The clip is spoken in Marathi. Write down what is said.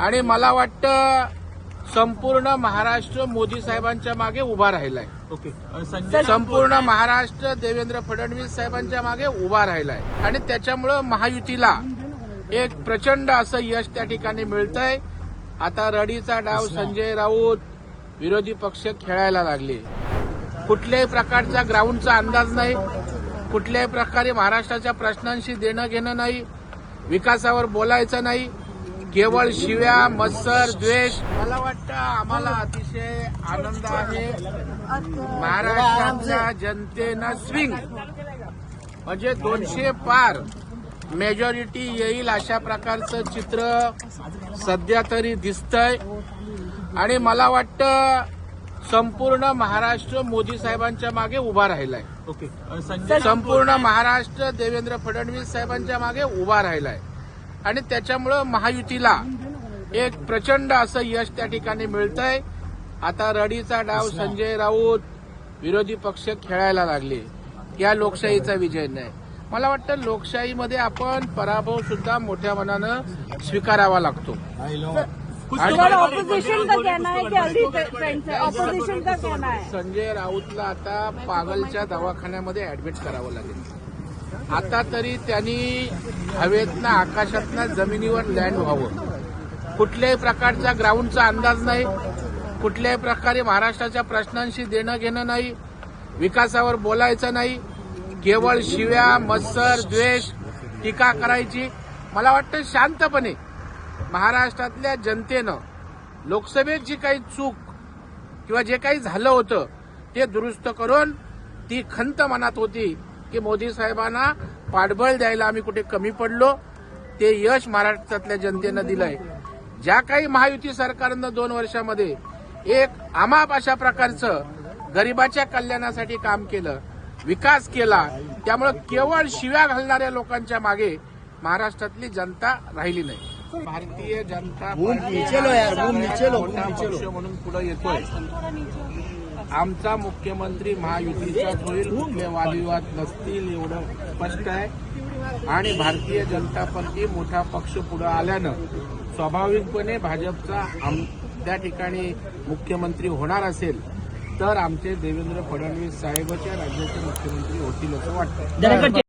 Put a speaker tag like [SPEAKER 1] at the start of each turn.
[SPEAKER 1] आणि मला वाटतं संपूर्ण महाराष्ट्र मोदी साहेबांच्या मागे उभा राहिलाय.
[SPEAKER 2] ओके.
[SPEAKER 1] संपूर्ण महाराष्ट्र देवेंद्र फडणवीस साहेबांच्या मागे उभा राहिलाय आणि त्याच्यामुळं महायुतीला एक प्रचंड असं यश त्या ठिकाणी मिळतंय. आता रडीचा डाव संजय राऊत विरोधी पक्ष खेळायला लागले. कुठल्याही प्रकारचा ग्राउंडचा अंदाज नाही, कुठल्याही प्रकारे महाराष्ट्राच्या प्रश्नांशी देणं घेणं नाही, विकासावर बोलायचं नाही, केवळ शिव्या, मत्सर, द्वेष. मला वाटतं आम्हाला अतिशय आनंद आहे. महाराष्ट्रातल्या जनतेनं स्विंग म्हणजे 200 पार मेजॉरिटी येईल अशा प्रकारचं चित्र सध्या तरी दिसतंय. आणि मला वाटतं संपूर्ण महाराष्ट्र मोदी साहेबांच्या मागे उभा राहिलाय.
[SPEAKER 2] ओके.
[SPEAKER 1] संपूर्ण महाराष्ट्र देवेंद्र फडणवीस साहेबांच्या मागे उभा राहिलाय आणि त्याच्यामुळं महायुतीला एक प्रचंड असं यश त्या ठिकाणी मिळतंय. आता रडीचा डाव संजय राऊत विरोधी पक्ष खेळायला लागले. या लोकशाहीचा विजय नाही. मला वाटतं लोकशाहीमध्ये आपण पराभव सुद्धा मोठ्या मनानं स्वीकारावा लागतो.
[SPEAKER 3] ऑपोजिशन का कहना है कि अभी ऑपोजिशन का कहना है
[SPEAKER 1] संजय राऊतला आता पागलच्या दवाखान्यामध्ये ऍडमिट करावं लागेल. आता तरी त्यांनी हवेतनं आकाशातनं जमिनीवर लँड व्हावं. कुठल्याही प्रकारचा ग्राउंडचा अंदाज नाही, कुठल्याही प्रकारे महाराष्ट्राच्या प्रश्नांशी देणं घेणं नाही, विकासावर बोलायचं नाही, केवळ शिव्या, मत्सर, द्वेष, टीका करायची. मला वाटतं शांतपणे महाराष्ट्रातल्या जनतेनं लोकसभेत जी काही चूक किंवा जे काही झालं होतं ते दुरुस्त करून ती खंत मनात होती की मोदी साहेबांना पाठबळ द्यायला आम्ही कुठे कमी पडलो, ते यश महाराष्ट्रातल्या जनतेनं दिलंय. ज्या काही महायुती सरकारनं 2 वर्षामध्ये एक अमाप अशा प्रकारचं गरिबाच्या कल्याणासाठी काम केलं, विकास केला. त्यामुळे केवळ शिव्या घालणाऱ्या लोकांच्या मागे महाराष्ट्रातली जनता राहिली नाही. भारतीय जनता पक्ष म्हणून पुढे येतोय. आमचा मुख्यमंत्री महायुतीचाच होईल, कुठले वादविवाद नसतील एवढं स्पष्ट आहे. आणि भारतीय जनता पार्टी मोठा पक्ष पुढे आल्यानं स्वाभाविकपणे भाजपचा त्या ठिकाणी मुख्यमंत्री होणार असेल तर आमचे देवेंद्र फडणवीस साहेबच्या राज्याचे मुख्यमंत्री होतील असं वाटतं.